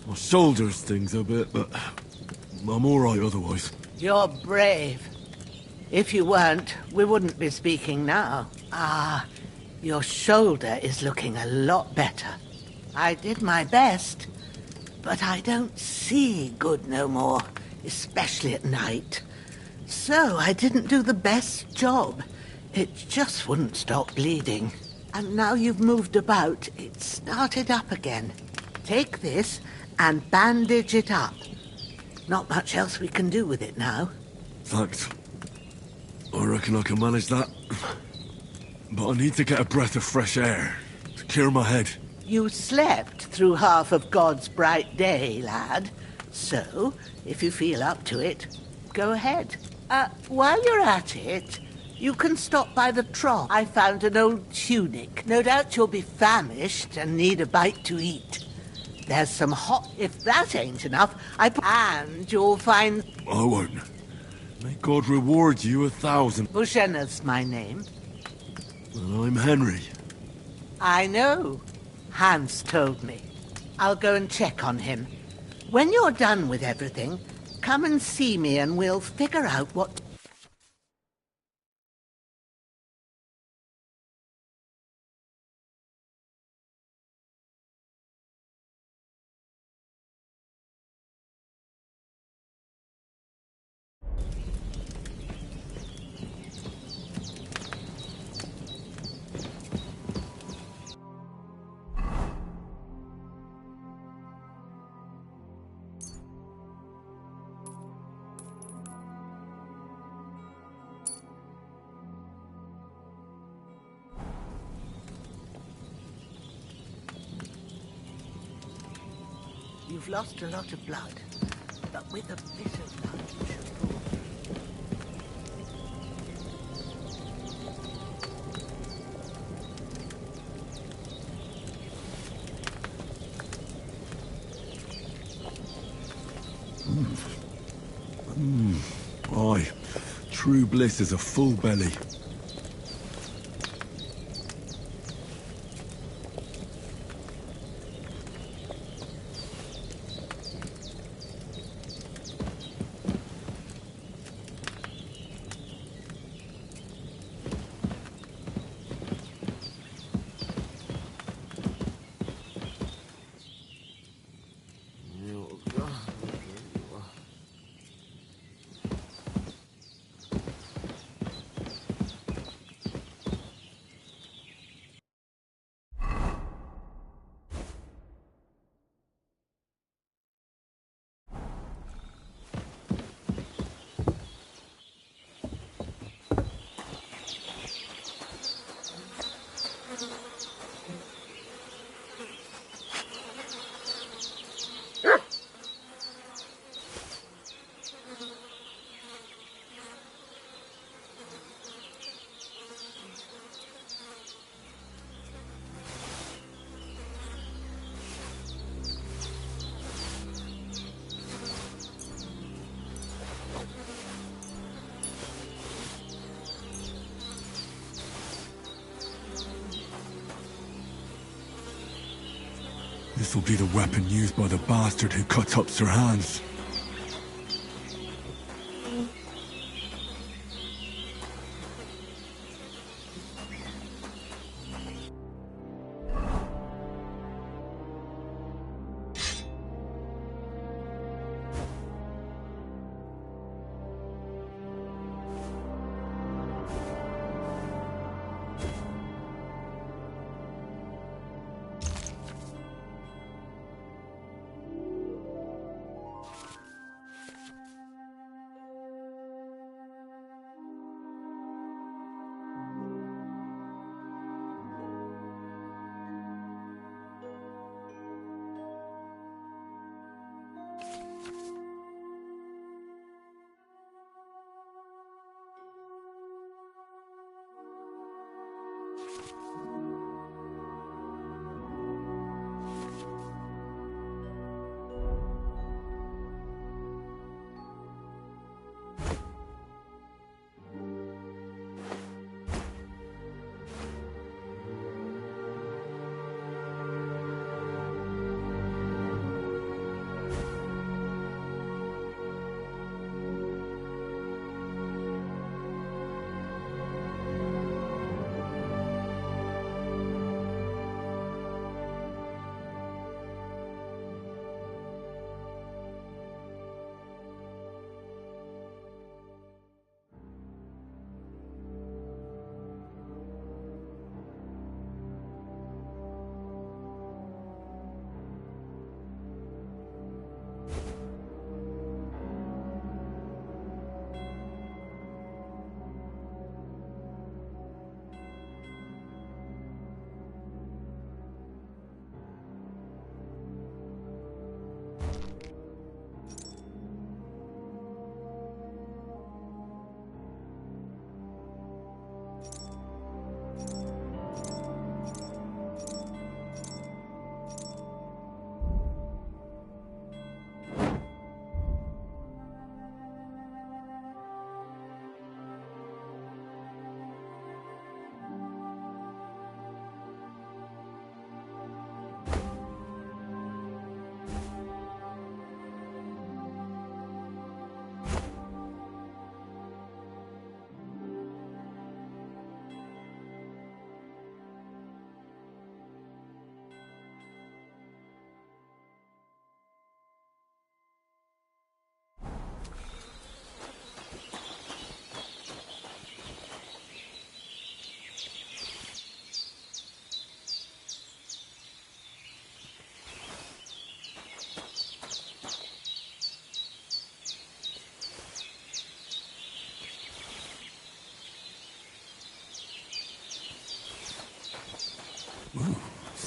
My shoulder stings a bit, but I'm alright otherwise. You're brave. If you weren't, we wouldn't be speaking now. Ah, your shoulder is looking a lot better. I did my best, but I don't see good no more, especially at night. So I didn't do the best job. It just wouldn't stop bleeding. And now you've moved about, it started up again. Take this and bandage it up. Not much else we can do with it now. Thanks. I reckon I can manage that. But I need to get a breath of fresh air to clear my head. You slept through half of God's bright day, lad. So, if you feel up to it, go ahead. While you're at it, you can stop by the trough. I found an old tunic. No doubt you'll be famished and need a bite to eat. There's some hot... If that ain't enough, and you'll find... I won't. May God reward you 1,000. Bushenna's my name. And I'm Henry. I know. Hans told me. I'll go and check on him. When you're done with everything, come and see me and we'll figure out what... You've lost a lot of blood, but with a bit of luck you should pull Aye. True bliss is a full belly. This will be the weapon used by the bastard who cut up Sir Hans.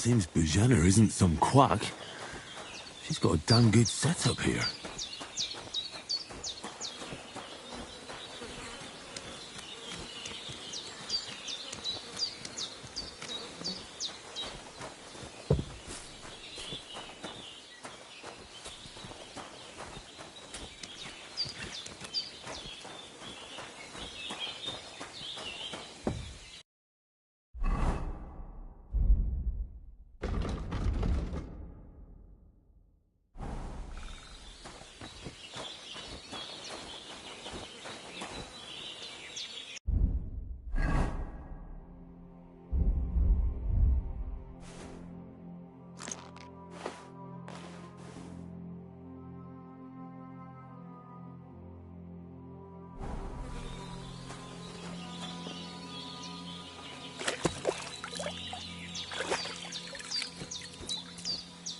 Seems Bujana isn't some quack. She's got a damn good setup here.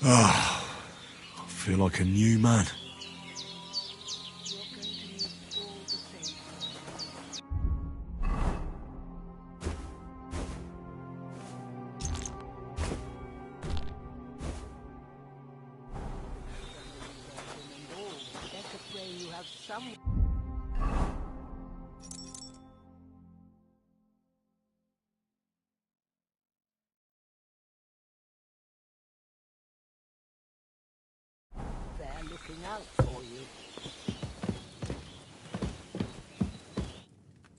I feel like a new man. They're looking out for you.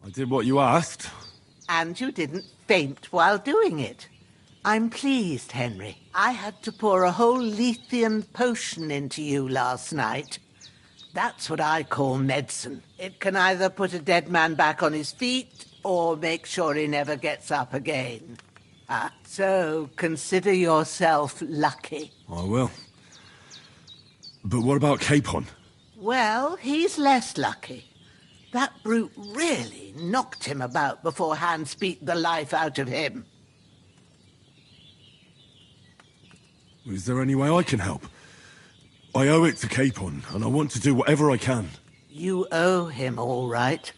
I did what you asked. And you didn't faint while doing it. I'm pleased, Henry. I had to pour a whole Lethean potion into you last night. That's what I call medicine. It can either put a dead man back on his feet or make sure he never gets up again. So consider yourself lucky. I will. But what about Capon? Well, he's less lucky. That brute really knocked him about before Hans beat the life out of him. Is there any way I can help? I owe it to Capon, and I want to do whatever I can. You owe him, all right.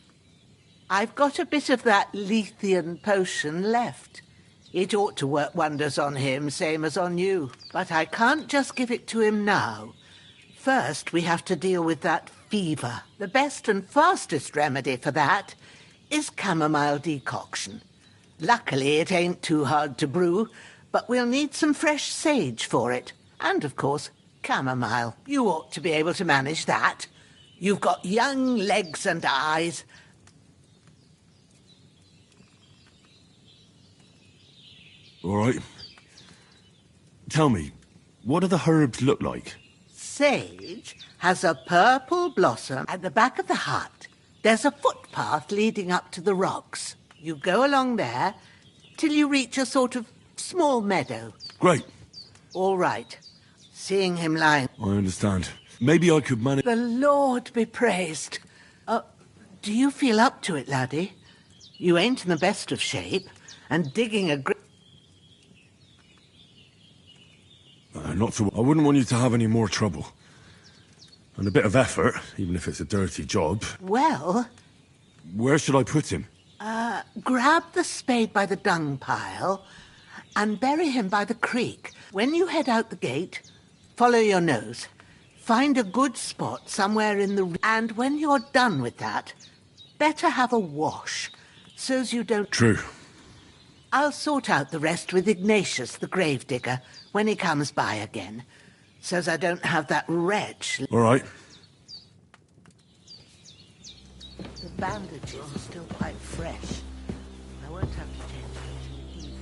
I've got a bit of that Lethean potion left. It ought to work wonders on him, same as on you. But I can't just give it to him now. First, we have to deal with that fever. The best and fastest remedy for that is chamomile decoction. Luckily, it ain't too hard to brew, but we'll need some fresh sage for it. And, of course, chamomile. You ought to be able to manage that. You've got young legs and eyes. All right. Tell me, what do the herbs look like? Sage has a purple blossom at the back of the hut. There's a footpath leading up to the rocks. You go along there till you reach a sort of small meadow. Great. All right. Seeing him lying... I understand. Maybe I could manage... The Lord be praised. Do you feel up to it, laddie? You ain't in the best of shape, and digging a grave... Not to... I wouldn't want you to have any more trouble. And a bit of effort, even if it's a dirty job. Well... Where should I put him? Grab the spade by the dung pile and bury him by the creek. When you head out the gate, follow your nose. Find a good spot somewhere in the... And when you're done with that, better have a wash, so's you don't... True. I'll sort out the rest with Ignatius, the gravedigger, when he comes by again, so's I don't have that wretch... All right. The bandages are still quite fresh. I won't have to change them till evening.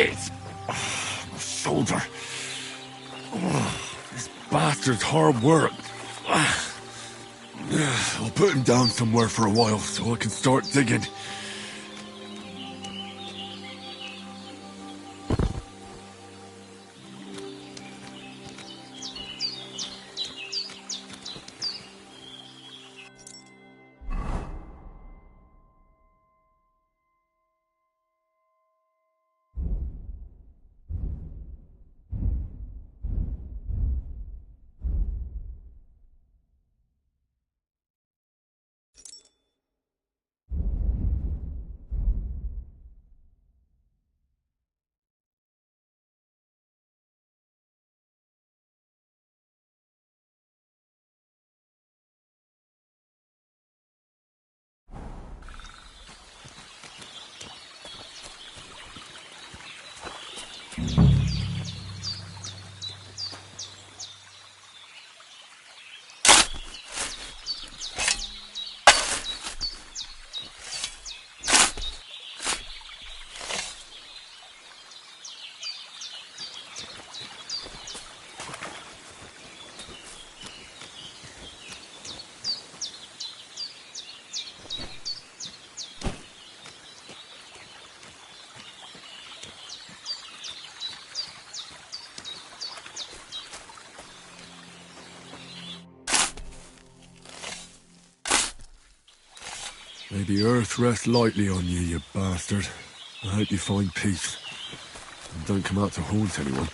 Shit! My shoulder. This bastard's hard work. I'll put him down somewhere for a while so I can start digging. May the earth rest lightly on you, you bastard. I hope you find peace. And don't come out to haunt anyone.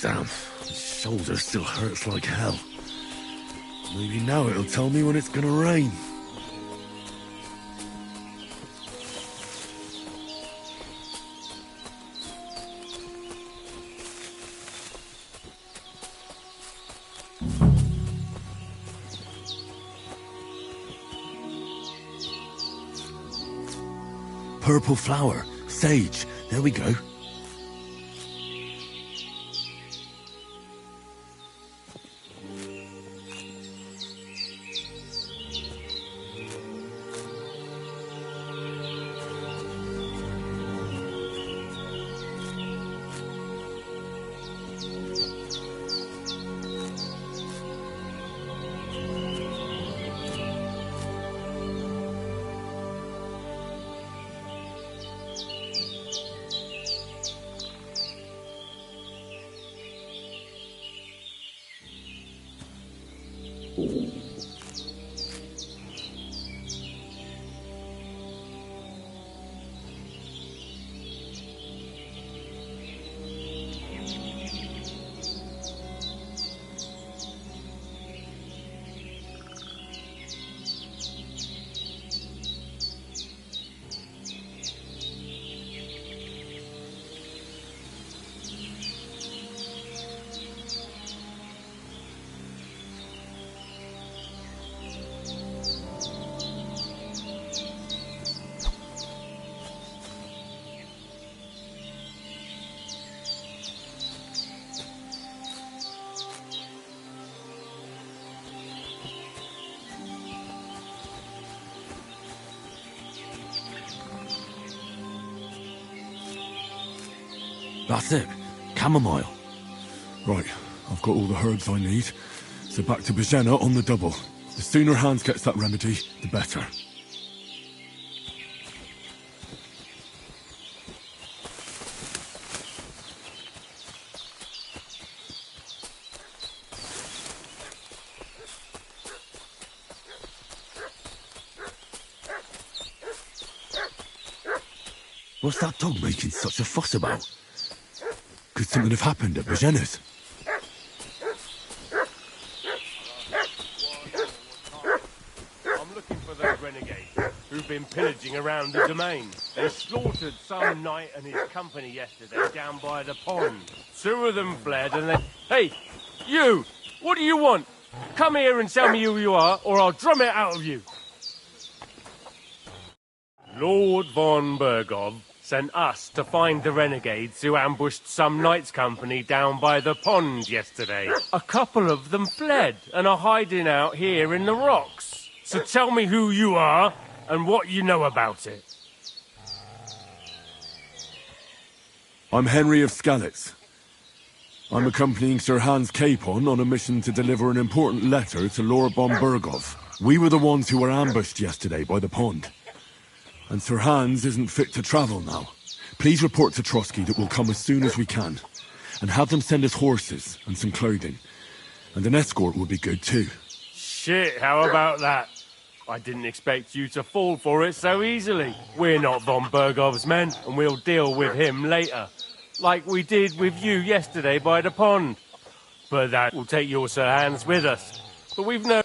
Damn, my shoulder still hurts like hell. Maybe now it'll tell me when it's gonna rain. Purple flower, sage, there we go. That's it. Chamomile. Right, I've got all the herbs I need. So back to Bajena on the double. The sooner Hans gets that remedy, the better. What's that dog making such a fuss about? Could something have happened at Bajena's? I'm looking for those renegades who've been pillaging around the domain. They slaughtered some knight and his company yesterday down by the pond. 2 of them fled and they... Hey, you! What do you want? Come here and tell me who you are, or I'll drum it out of you. Lord von Bergov sent us to find the renegades who ambushed some knight's company down by the pond yesterday. A couple of them fled and are hiding out here in the rocks. So tell me who you are and what you know about it. I'm Henry of Skalitz. I'm accompanying Sir Hans Capon on a mission to deliver an important letter to Lord von Bergov. We were the ones who were ambushed yesterday by the pond. And Sir Hans isn't fit to travel now. Please report to Trotsky that we'll come as soon as we can. And have them send us horses and some clothing. And an escort would be good too. Shit, how about that? I didn't expect you to fall for it so easily. We're not von Bergov's men, and we'll deal with him later. Like we did with you yesterday by the pond. But that will take your Sir Hans with us. But we've no...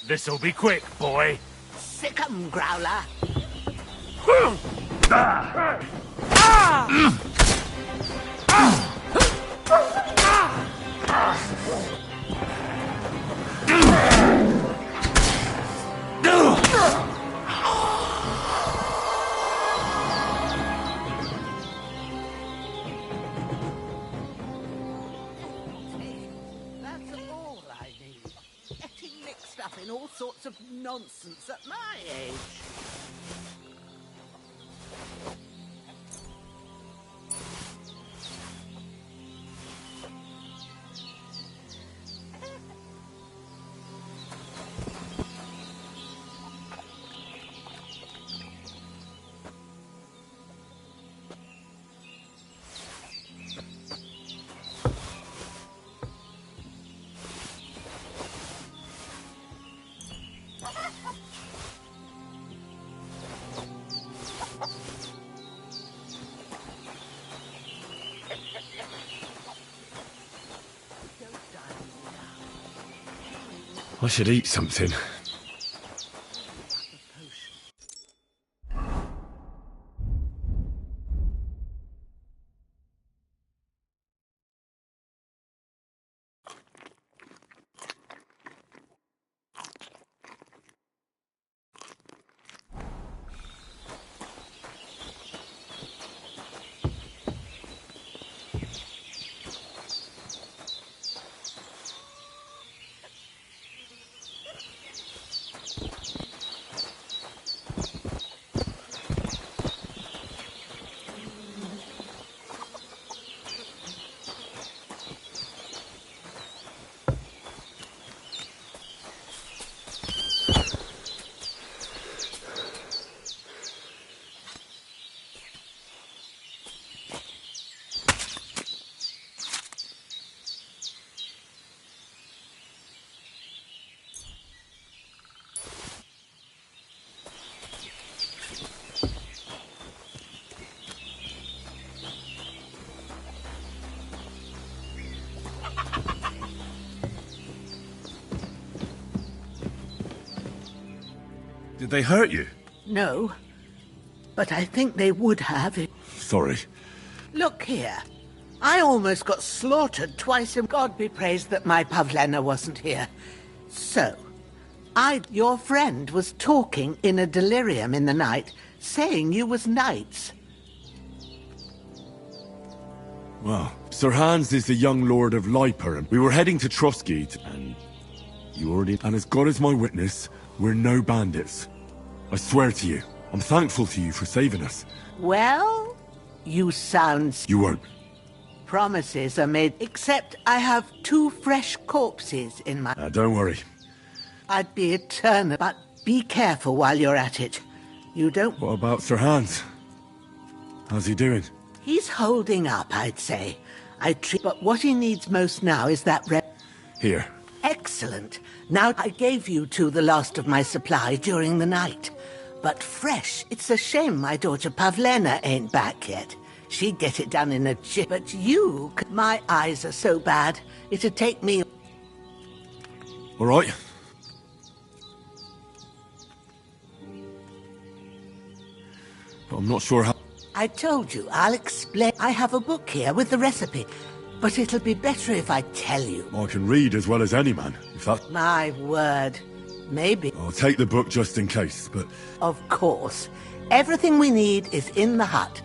This'll be quick, boy. Sick 'em, Growler. That's all I need. Getting mixed up in all sorts of nonsense at my age. I should eat something. Did they hurt you? No, but I think they would have if... Sorry. Look here. I almost got slaughtered twice, and God be praised that my Pavlena wasn't here. So, your friend was talking in a delirium in the night, saying you was knights. Well, Sir Hans is the young lord of Leiper, and we were heading to Trotsky, and you already... And as God is my witness, we're no bandits. I swear to you, I'm thankful to you for saving us. Well, you sound... You won't. promises are made, except I have 2 fresh corpses in my... Don't worry. I'd be eternal, but be careful while you're at it. You don't... What about Sir Hans? How's he doing? He's holding up, I'd say. But what he needs most now is that Here. Excellent. Now, I gave you 2 the last of my supply during the night. But fresh, it's a shame my daughter Pavlena ain't back yet. She'd get it done in a jiff. But you... My eyes are so bad, it'd take me... All right. But I'm not sure how... I told you, I'll explain. I have a book here with the recipe, but it'll be better if I tell you. I can read as well as any man, if that... My word. Maybe. I'll take the book just in case, but... Of course. Everything we need is in the hut.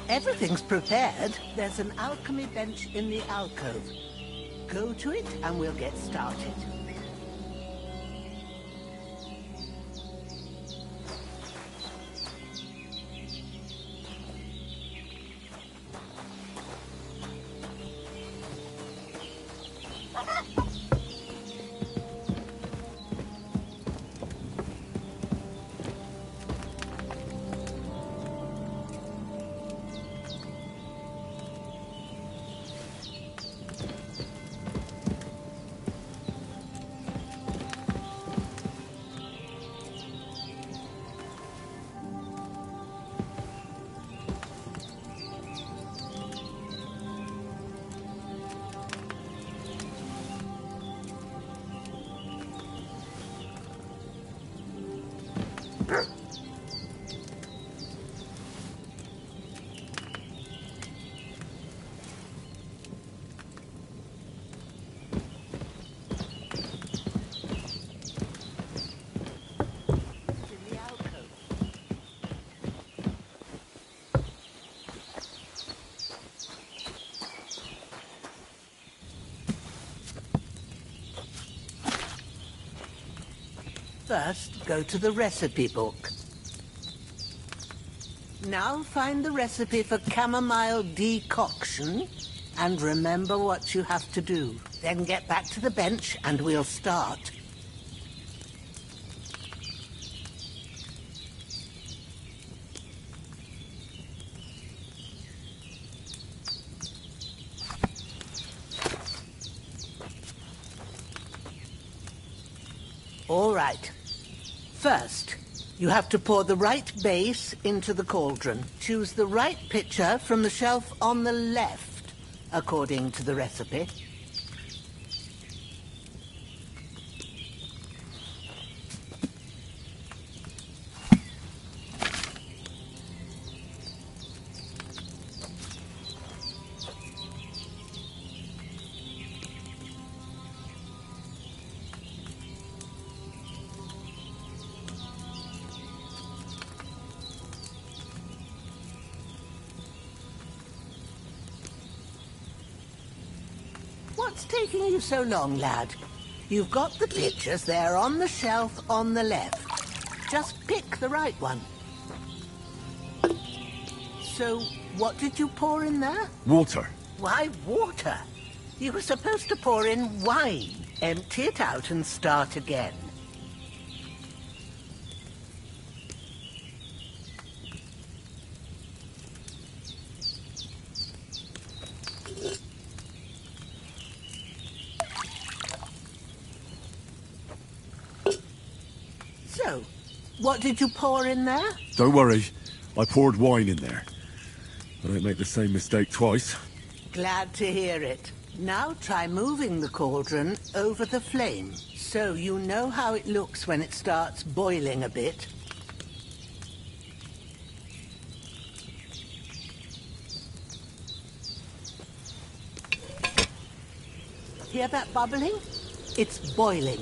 Everything's prepared. There's an alchemy bench in the alcove. Go to it and we'll get started. First, go to the recipe book. Now find the recipe for chamomile decoction, and remember what you have to do. Then get back to the bench and we'll start. All right. First, you have to pour the right base into the cauldron. Choose the right pitcher from the shelf on the left, according to the recipe. What's taking you so long, lad? You've got the pitchers there on the shelf on the left. Just pick the right one. So, what did you pour in there? Water. Why water? You were supposed to pour in wine. Empty it out and start again. So, what did you pour in there? Don't worry. I poured wine in there. I don't make the same mistake twice. Glad to hear it. Now try moving the cauldron over the flame, so you know how it looks when it starts boiling a bit. Hear that bubbling? It's boiling.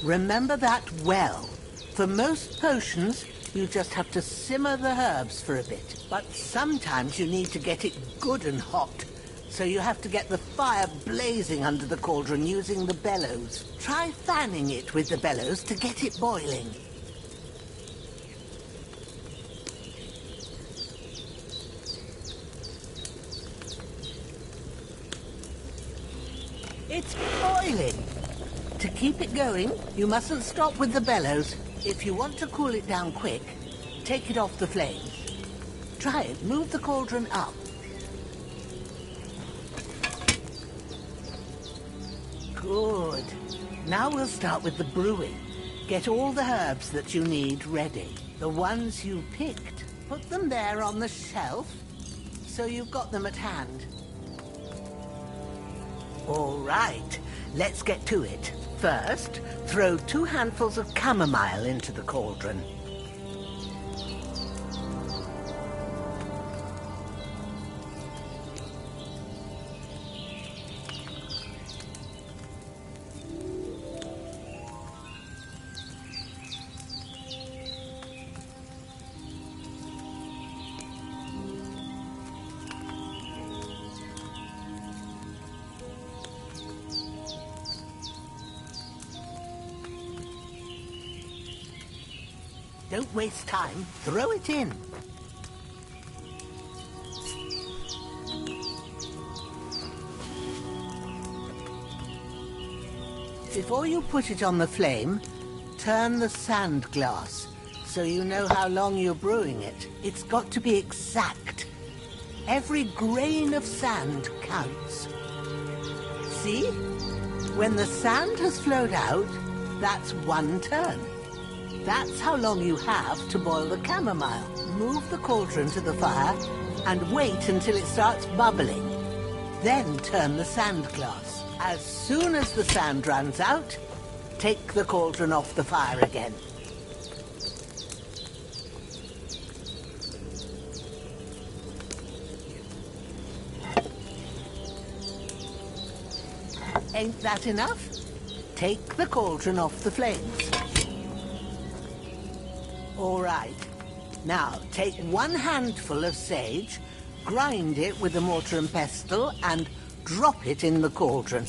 Remember that well. For most potions, You just have to simmer the herbs for a bit. But sometimes you need to get it good and hot. So you have to get the fire blazing under the cauldron using the bellows. Try fanning it with the bellows to get it boiling. It's boiling. To keep it going, you mustn't stop with the bellows. If you want to cool it down quick, take it off the flames. Try it. Move the cauldron up. Good. Now we'll start with the brewing. Get all the herbs that you need ready. The ones you picked. Put them there on the shelf, so you've got them at hand. All right, let's get to it. First, throw 2 handfuls of chamomile into the cauldron. Don't waste time. Throw it in. Before you put it on the flame, turn the sand glass so you know how long you're brewing it. It's got to be exact. Every grain of sand counts. See? When the sand has flowed out, that's 1 turn. That's how long you have to boil the chamomile. Move the cauldron to the fire and wait until it starts bubbling. Then turn the sand glass. As soon as the sand runs out, take the cauldron off the fire again. Ain't that enough? Take the cauldron off the flames. All right. Now, take 1 handful of sage, grind it with a mortar and pestle, and drop it in the cauldron.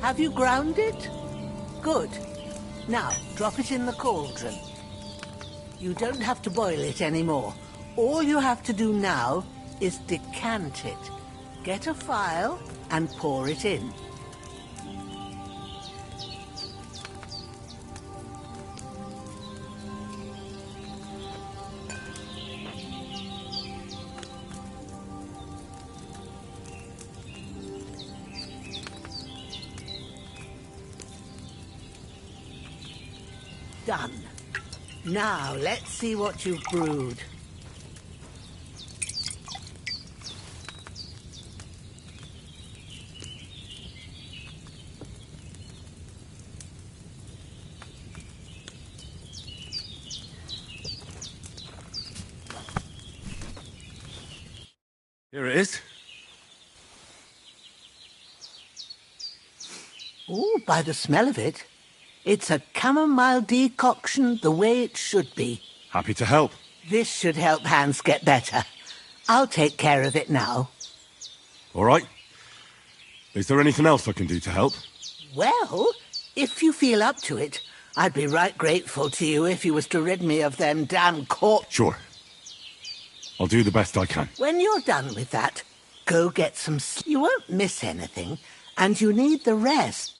Have you ground it? Good. Now, drop it in the cauldron. You don't have to boil it anymore. All you have to do now is decant it. Get a phial and pour it in. Done. Now, let's see what you've brewed. Here it is. Ooh, by the smell of it, it's a chamomile decoction the way it should be. Happy to help. This should help Hans get better. I'll take care of it now. All right. Is there anything else I can do to help? Well, if you feel up to it, I'd be right grateful to you if you was to rid me of them damn Sure. I'll do the best I can. When you're done with that, go get some sleep. You won't miss anything, and you need the rest.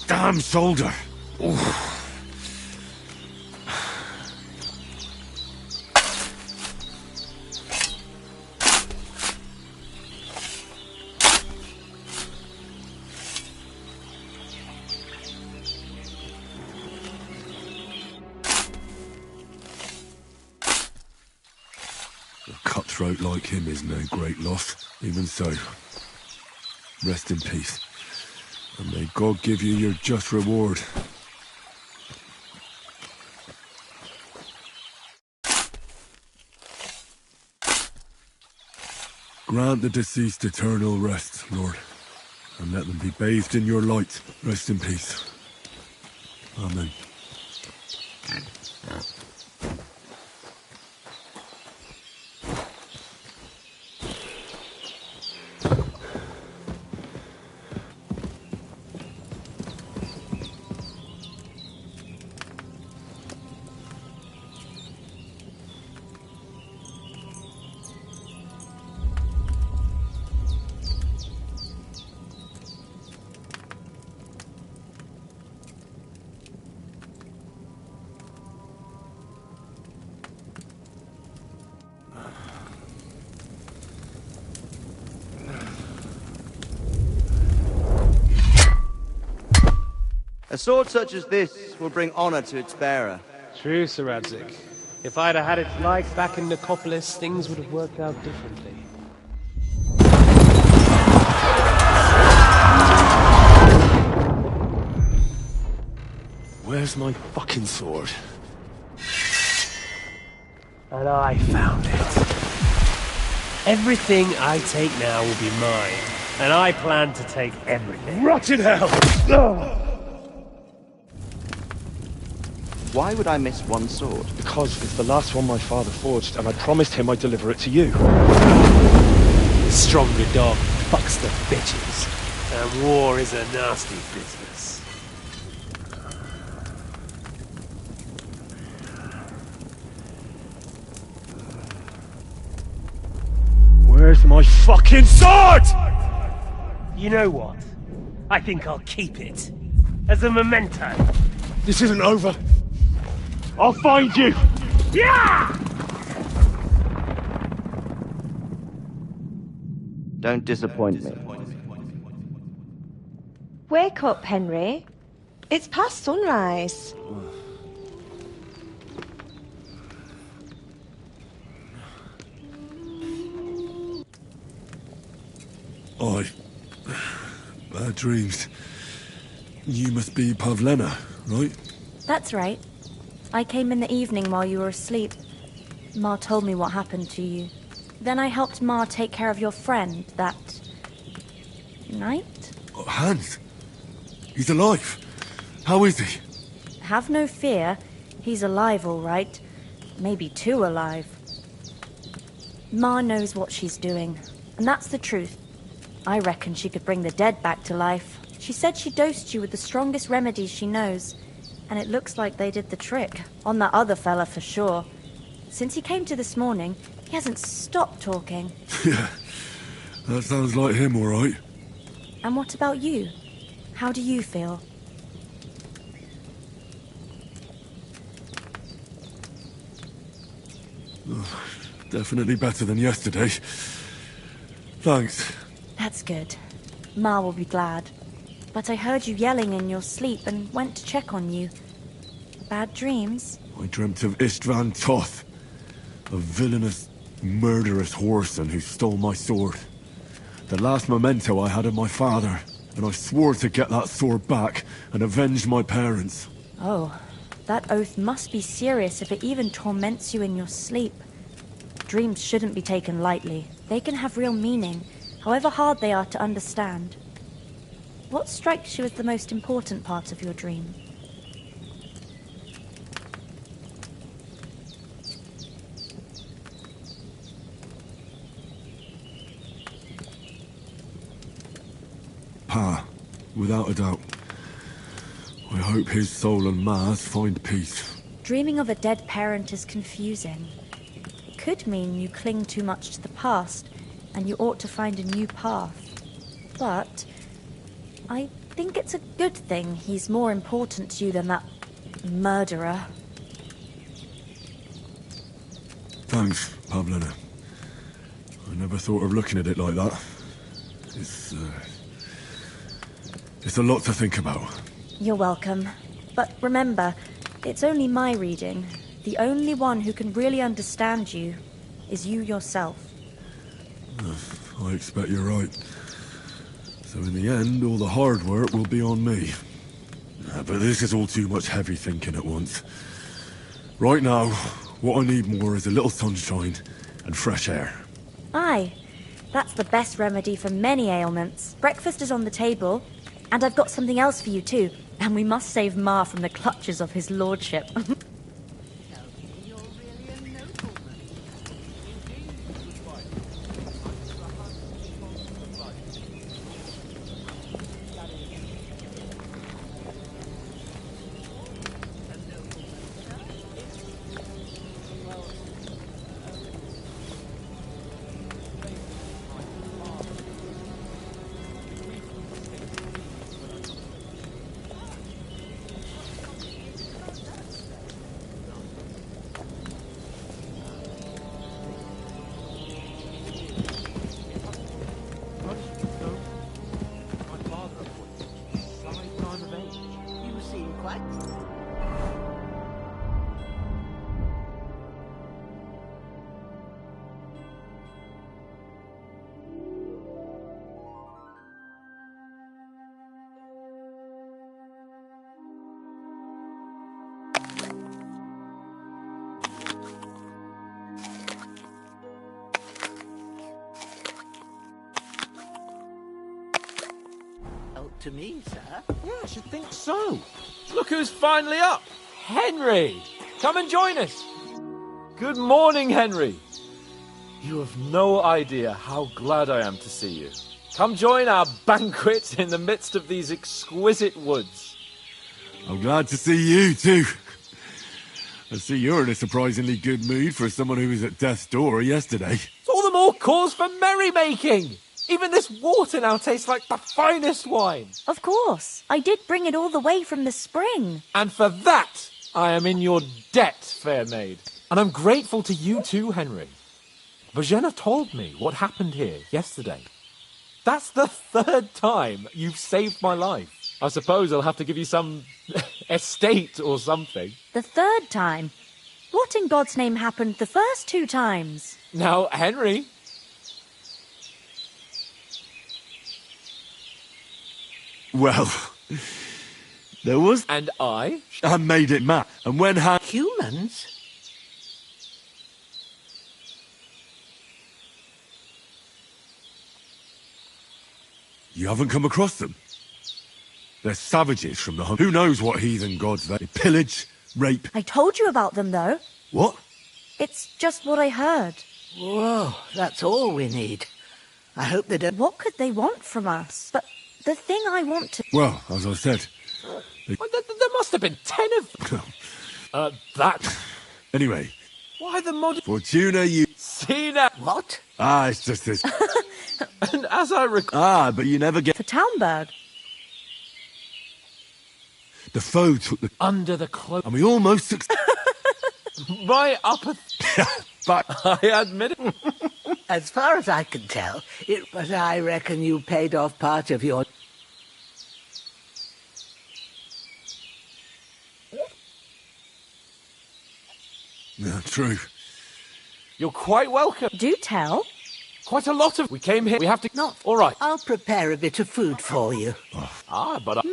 damn shoulder. Oof. A cutthroat like him is no great loss. Even so, rest in peace. And may God give you your just reward. Grant the deceased eternal rest, Lord, and let them be bathed in your light. Rest in peace. Amen. A sword such as this will bring honor to its bearer. True, Sir Radzig. If I'd have had its like back in Nicopolis, things would have worked out differently. Where's my fucking sword? And I found it. Everything I take now will be mine, and I plan to take everything. Rot in hell! Why would I miss one sword? Because it's the last one my father forged, and I promised him I'd deliver it to you. Stronger dog fucks the bitches, and war is a nasty business. Where's my fucking sword? You know what? I think I'll keep it. As a memento. This isn't over. I'll find you! Yeah! Don't disappoint me. Wake up, Henry. It's past sunrise. Bad dreams. You must be Pavlena, right? That's right. I came in the evening while you were asleep. Ma told me what happened to you. Then I helped Ma take care of your friend that night? Oh, Hans! He's alive! How is he? Have no fear. He's alive, all right. Maybe too alive. Ma knows what she's doing, and that's the truth. I reckon she could bring the dead back to life. She said she dosed you with the strongest remedies she knows, and it looks like they did the trick. On that other fella for sure. Since he came to this morning, he hasn't stopped talking. Yeah, that sounds like him, all right. And what about you? How do you feel? Definitely better than yesterday. Thanks. That's good. Ma will be glad. But I heard you yelling in your sleep and went to check on you. Bad dreams? I dreamt of Istvan Toth, a villainous, murderous whoreson who stole my sword. The last memento I had of my father, and I swore to get that sword back and avenge my parents. Oh, that oath must be serious if it even torments you in your sleep. Dreams shouldn't be taken lightly. They can have real meaning, however hard they are to understand. What strikes you as the most important part of your dream? Pa, without a doubt. I hope his soul and Ma's find peace. Dreaming of a dead parent is confusing. It could mean you cling too much to the past, and you ought to find a new path. But I think it's a good thing he's more important to you than that murderer. Thanks, Pavlina. I never thought of looking at it like that. It's a lot to think about. You're welcome. But remember, it's only my reading. The only one who can really understand you is you yourself. I expect you're right. So in the end, all the hard work will be on me. But this is all too much heavy thinking at once. Right now, what I need more is a little sunshine and fresh air. Aye, that's the best remedy for many ailments. Breakfast is on the table, and I've got something else for you too. And we must save Ma from the clutches of his lordship. You seem quite... to me, sir. Yeah, I should think so. Look who's finally up. Henry! Come and join us. Good morning, Henry. You have no idea how glad I am to see you. Come join our banquet in the midst of these exquisite woods. I'm glad to see you too. I see you're in a surprisingly good mood for someone who was at death's door yesterday. It's all the more cause for merrymaking. Even this water now tastes like the finest wine. Of course. I did bring it all the way from the spring. And for that, I am in your debt, fair maid. And I'm grateful to you too, Henry. Virginia told me what happened here yesterday. That's the third time you've saved my life. I suppose I'll have to give you some estate or something. The third time? What in God's name happened the first 2 times? Now, Henry... Well, there was... And I made it mad. And when Humans? You haven't come across them? They're savages from the hunt. Who knows what heathen gods they pillage, rape... I told you about them, though. What? It's just what I heard. Whoa, that's all we need. I hope they don't... What could they want from us? But the thing I want to... Well, as I said... Well, there must have been 10 of... that... Anyway... Why the mod... Fortuna, you... See now... What? It's just this... And as I recall... but you never get... For Townburg. The foe took the... Under the cloak... And we almost... My upper... But... I admit it. As far as I can tell, but I reckon you paid off part of your... Yeah, true. You're quite welcome. Do tell. Quite a lot of... We came here... We have to... Not... All right. I'll prepare a bit of food for you. But...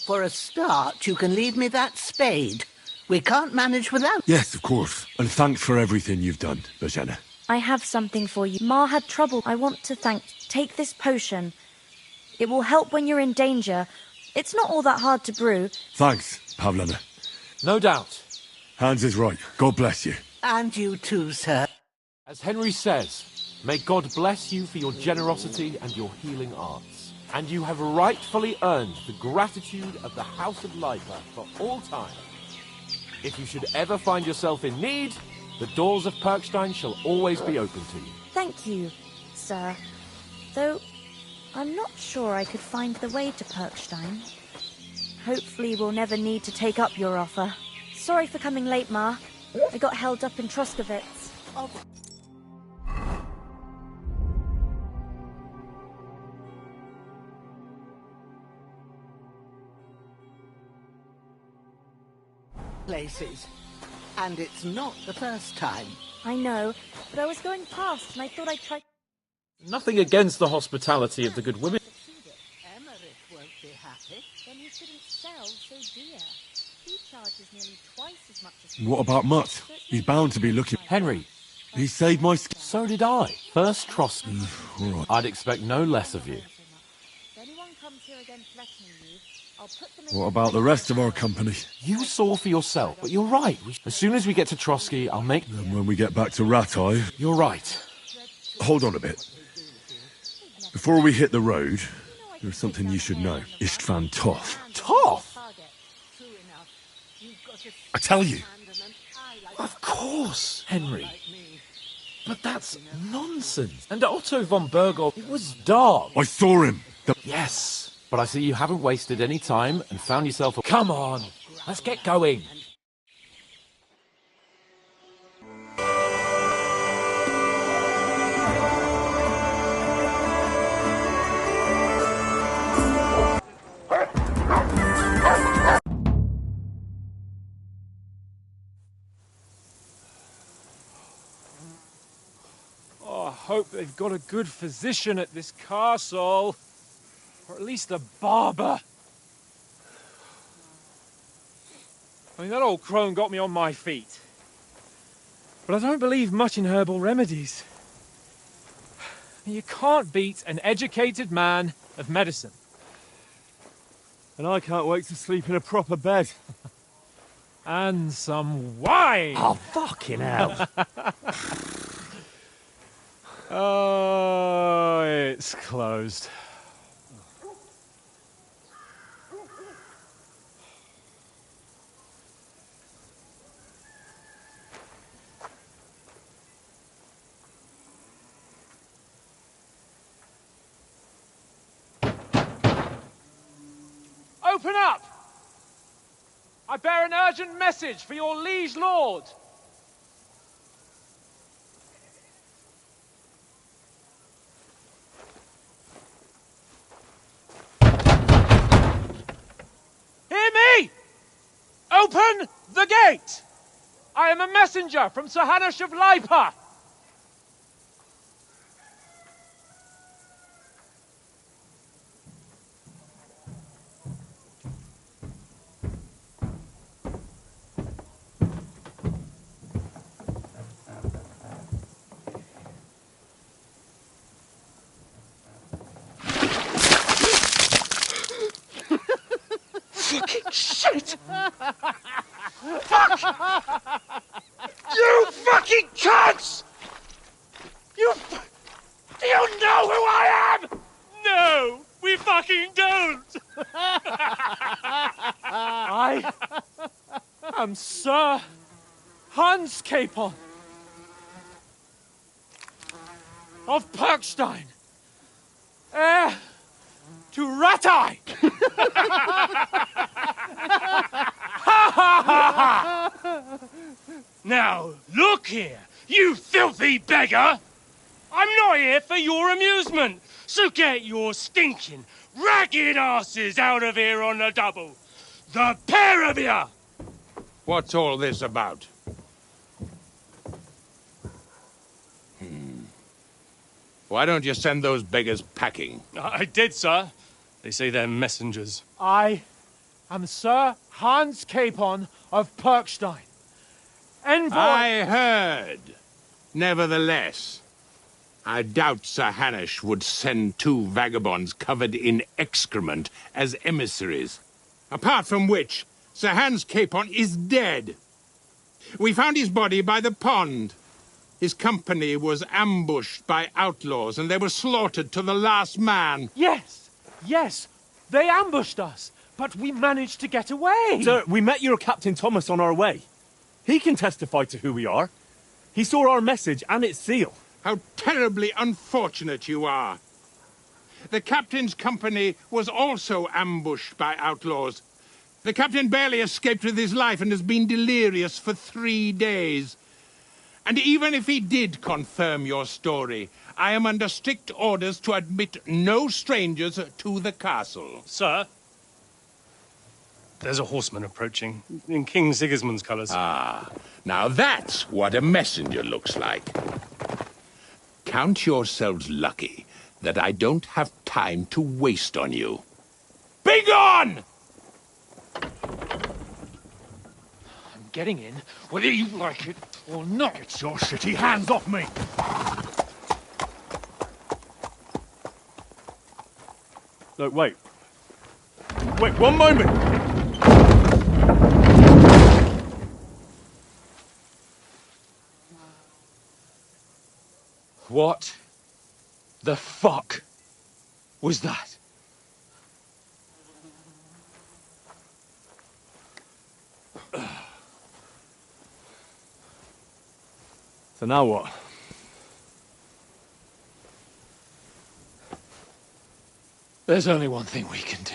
For a start, you can leave me that spade. We can't manage without... Yes, of course. And thanks for everything you've done, Virginia. I have something for you. Ma had trouble. I want to thank... Take this potion. It will help when you're in danger. It's not all that hard to brew. Thanks, Pavlina. No doubt. Hans is right. God bless you. And you too, sir. As Henry says, may God bless you for your generosity and your healing arts. And you have rightfully earned the gratitude of the House of Lipa for all time. If you should ever find yourself in need, the doors of Perkstein shall always be open to you. Thank you, sir. Though, I'm not sure I could find the way to Perkstein. Hopefully we'll never need to take up your offer. Sorry for coming late, Ma. I got held up in Troskowitz. Places. And it's not the first time. I know, but I was going past and I thought I'd try... Nothing against the hospitality of the good women. Emmerich won't be happy. Then he shouldn't sell so dear. He charges nearly twice as much as... What about Mutt? He's bound to be looking... Henry, He saved my skin. so did I. First Trotsky. All right. I'd expect no less of you. If anyone comes here again threatening you, I'll put them in... What about the rest of our company? You saw for yourself, but you're right. As soon as we get to Trotsky, I'll make... And when we get back to Ratai... You're right. Hold on a bit. Before we hit the road, there's something you should know. Istvan Toth. Toth? I tell you. Of course, Henry. But that's nonsense. And Otto von Berghoff, it was dark. I saw him. Yes, but I see you haven't wasted any time and found yourself a... Come on, let's get going. Oh, I hope they've got a good physician at this castle. Or at least a barber. I mean, that old crone got me on my feet. But I don't believe much in herbal remedies. You can't beat an educated man of medicine. And I can't wait to sleep in a proper bed. And some wine! Oh, fucking hell. Oh, it's closed. Open up! I bear an urgent message for your liege lord. Hear me! Open the gate! I am a messenger from Sir Hanush of Lipa. Fucking shit! Fuck! You fucking cunts! Do you know who I am? No, we fucking don't! I am Sir Hans Capon of Perkstein, heir to Ratai! Now, look here, you filthy beggar! I'm not here for your amusement, so get your stinking, ragged asses out of here on the double. The pair of you! What's all this about? Why don't you send those beggars packing? I did, sir. They say they're messengers. I am Sir Hans Capon of Perkstein. Envoy... I heard. Nevertheless, I doubt Sir Hanush would send two vagabonds covered in excrement as emissaries. Apart from which, Sir Hans Capon is dead. We found his body by the pond. His company was ambushed by outlaws, and they were slaughtered to the last man. Yes, yes, they ambushed us, but we managed to get away. Sir, we met your Captain Thomas on our way. He can testify to who we are. He saw our message and its seal. How terribly unfortunate you are. The captain's company was also ambushed by outlaws. The captain barely escaped with his life and has been delirious for 3 days. And even if he did confirm your story, I am under strict orders to admit no strangers to the castle. Sir, there's a horseman approaching in King Sigismund's colours. Ah, now that's what a messenger looks like. Count yourselves lucky that I don't have time to waste on you. Be gone! I'm getting in, whether you like it or not. Get your shitty hands off me! Look, wait. Wait, one moment! What the fuck was that? So now what? There's only one thing we can do.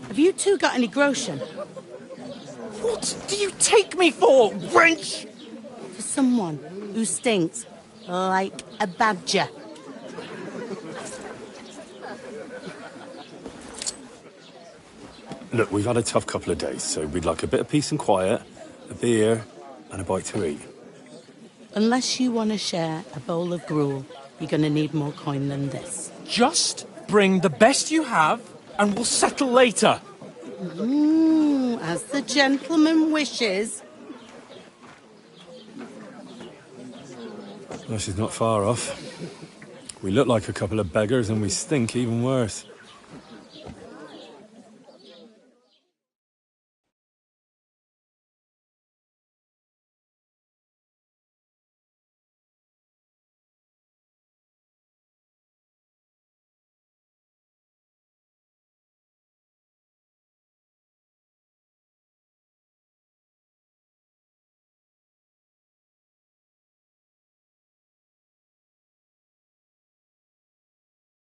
Have you two got any groschen? What do you take me for, wench? For someone who stinks like a badger. Look, we've had a tough couple of days, so we'd like a bit of peace and quiet, a beer, and a bite to eat. Unless you want to share a bowl of gruel, you're going to need more coin than this. Just bring the best you have, and we'll settle later. As the gentleman wishes. Well, she's not far off. We look like a couple of beggars, and we stink even worse.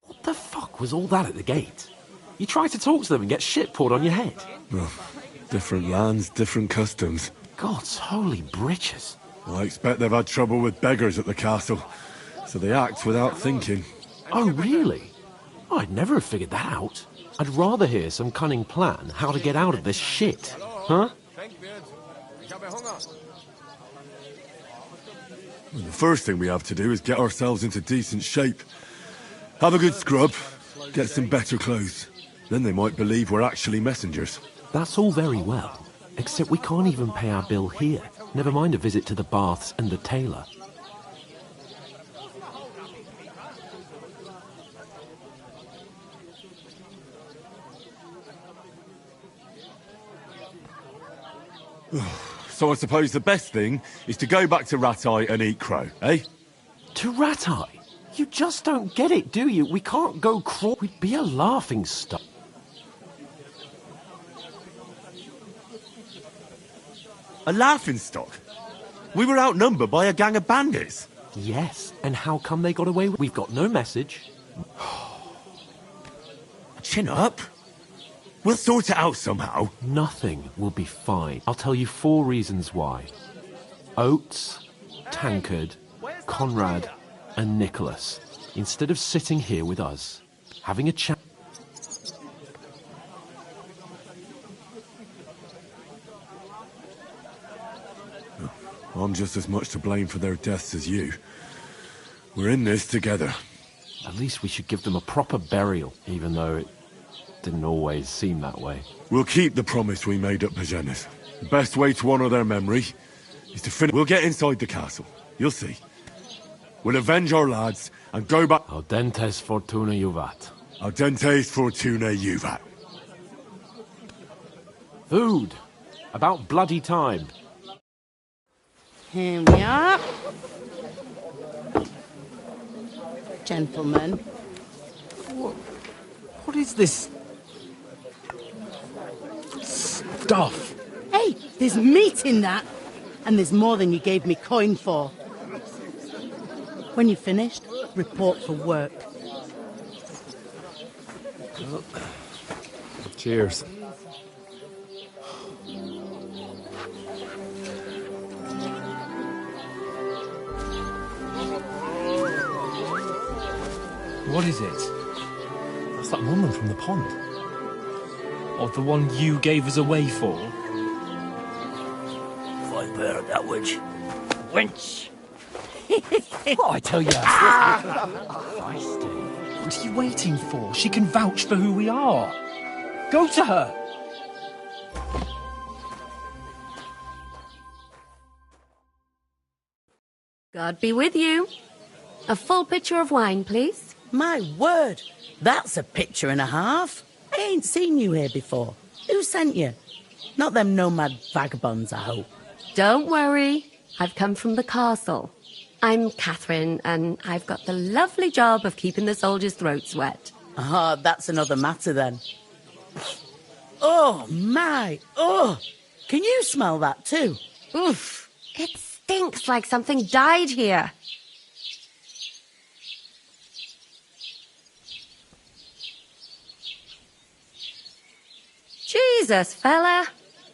What the fuck was all that at the gate? You try to talk to them and get shit poured on your head. Well, different lands, different customs. God's holy britches. I expect they've had trouble with beggars at the castle, so they act without thinking. Oh, really? Oh, I'd never have figured that out. I'd rather hear some cunning plan how to get out of this shit. Huh? Well, the first thing we have to do is get ourselves into decent shape. Have a good scrub, get some better clothes. Then they might believe we're actually messengers. That's all very well, except we can't even pay our bill here. Never mind a visit to the baths and the tailor. So I suppose the best thing is to go back to Rattay and eat crow, eh? To Rattay? You just don't get it, do you? We can't go crawl. We'd be a laughing stock. A laughing stock? We were outnumbered by a gang of bandits. Yes, and how come they got away? We've got no message. Chin up. We'll sort it out somehow. Nothing will be fine. I'll tell you 4 reasons why. Oates, Tankard, Conrad, and Nicholas, instead of sitting here with us, having a chat. I'm just as much to blame for their deaths as you. We're in this together. At least we should give them a proper burial, even though it didn't always seem that way. We'll keep the promise we made at Pagenis. The best way to honour their memory is to finish. We'll get inside the castle. You'll see. We'll avenge our lads and go back. Audentes fortuna juvat. Audentes fortuna juvat. Food. About bloody time. Here we are. Gentlemen. What is this stuff? Hey, there's meat in that. And there's more than you gave me coin for. When you're finished, report for work. Cheers. What is it? That's that woman from the pond. Or the one you gave us away for? I've heard that witch. Wench! What I tell you? What are you waiting for? She can vouch for who we are. Go to her. God be with you. A full pitcher of wine, please. My word, that's a picture and a half. I ain't seen you here before. Who sent you? Not them nomad vagabonds, I hope. Don't worry. I've come from the castle. I'm Catherine, and I've got the lovely job of keeping the soldiers' throats wet. Ah, that's another matter then. Oh, my. Oh, can you smell that too? Oof. It stinks like something died here. Jesus, fella.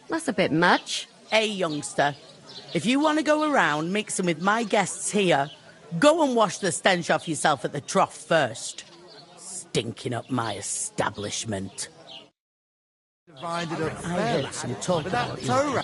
That's a bit much. Hey, youngster. If you want to go around mixing with my guests here, go and wash the stench off yourself at the trough first. Stinking up my establishment. Divided up I heard some talk about you.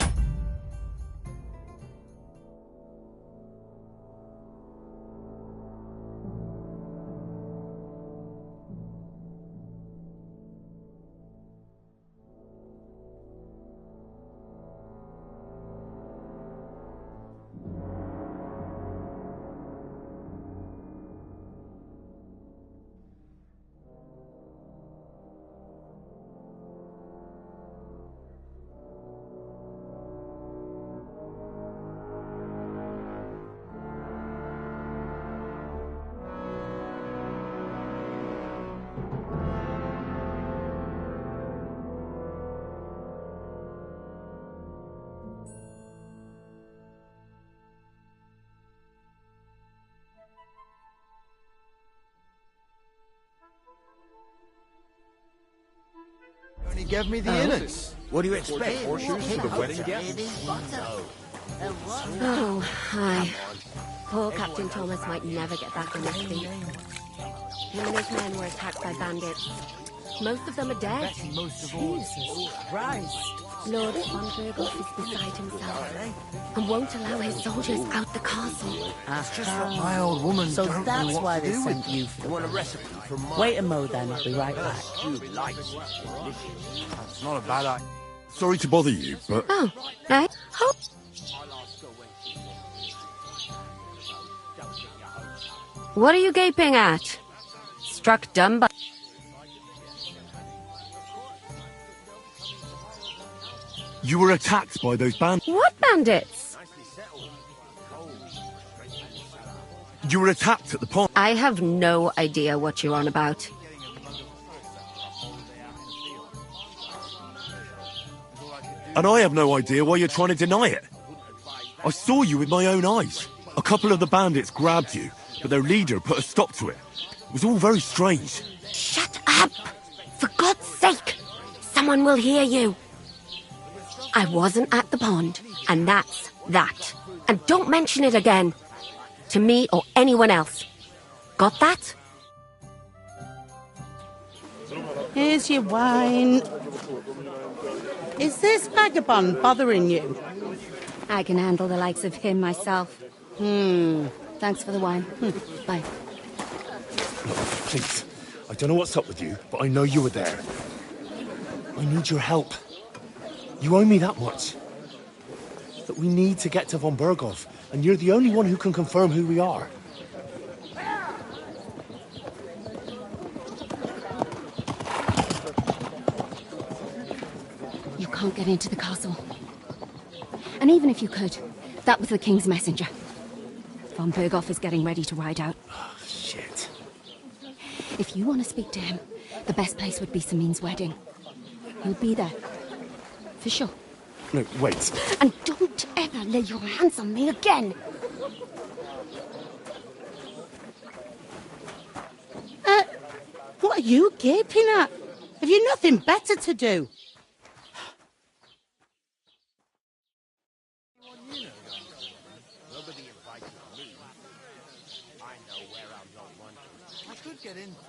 He gave me the innards. What do you expect? Horseshoes for the wedding guests? Oh, hi. Poor Captain Thomas might never get back on his feet. Him and his men were attacked by bandits. Most of them are dead. Jesus Christ. Lord von Berghoff is beside himself and won't allow his soldiers out the castle. It's just that my old woman So don't that's know what why to they do sent with you it. for You want a recipe from mine? Wait a mo then, I'll be right back. It's not a bad idea. Sorry to bother you, but Oh, right. Oh. What are you gaping at? Struck dumb by... you were attacked by those bandits. What bandits? You were attacked at the pond. I have no idea what you're on about. And I have no idea why you're trying to deny it. I saw you with my own eyes. A couple of the bandits grabbed you, but their leader put a stop to it. It was all very strange. Shut up! For God's sake! Someone will hear you. I wasn't at the pond, and that's that. And don't mention it again. To me or anyone else. Got that? Here's your wine. Is this vagabond bothering you? I can handle the likes of him myself. Thanks for the wine. Bye. Please, I don't know what's up with you, but I know you were there. I need your help. You owe me that much. That we need to get to von Berghoff, and you're the only one who can confirm who we are. You can't get into the castle. And even if you could, that was the King's messenger. Von Berghoff is getting ready to ride out. Oh, shit. If you want to speak to him, the best place would be Samin's wedding. He'll be there. For sure. No, wait. And don't ever lay your hands on me again! What are you gaping at? Have you nothing better to do?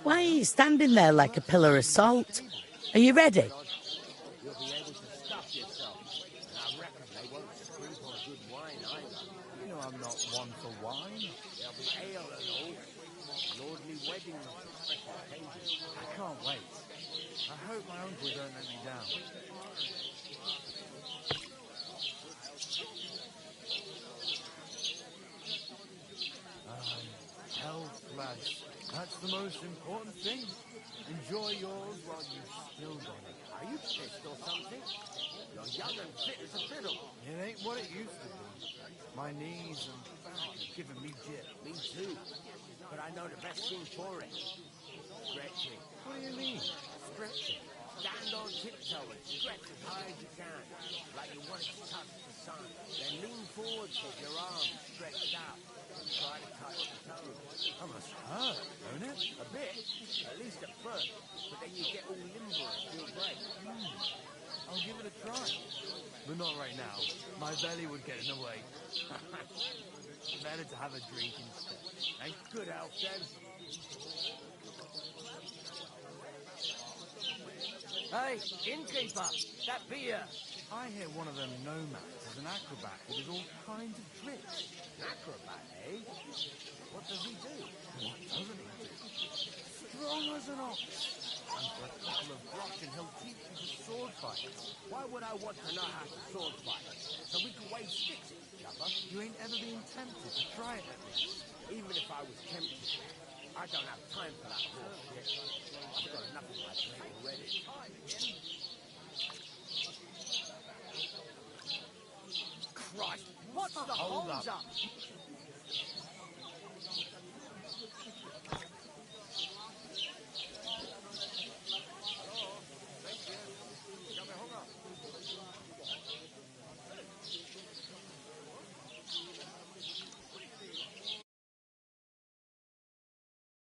Why are you standing there like a pillar of salt? Are you ready? You'll be able to stuff yourself. And I reckon they won't scrimp on good wine either. You know I'm not one for wine. There'll be ale and all. Lordly weddings and special occasions. I can't wait. I hope my uncle don't let me down. Health, lads. That's the most important thing. Enjoy yours while you've still got it. Are you pissed or something? You're young and fit as a fiddle. It ain't what it used to be. My knees and back are giving me jip. Me too. But I know the best thing for it. Stretching. What do you mean? Stretching. Stand on tiptoe and stretch as high as you can. Like you want it to touch the sun. Then lean forward with your arms stretched out. And try to touch the toes. That must hurt, don't it? A bit. At least at first. But then you get all limber and feel great. I'll give it a try. But not right now. My belly would get in the way. Better to have a drink instead. Hey, good health, then. Hey, innkeeper, that beer. I hear one of them nomads is an acrobat who does all kinds of tricks. An acrobat, eh? What does he do? What doesn't he do? Strong as an ox. And for a couple of groschen, he'll teach you to sword fight. Why would I want to know how to sword fight? So we can wave sticks at each other? You ain't ever been tempted to try it at least? Even if I was tempted, I don't have time for that bullshit. I've got enough on my plate already.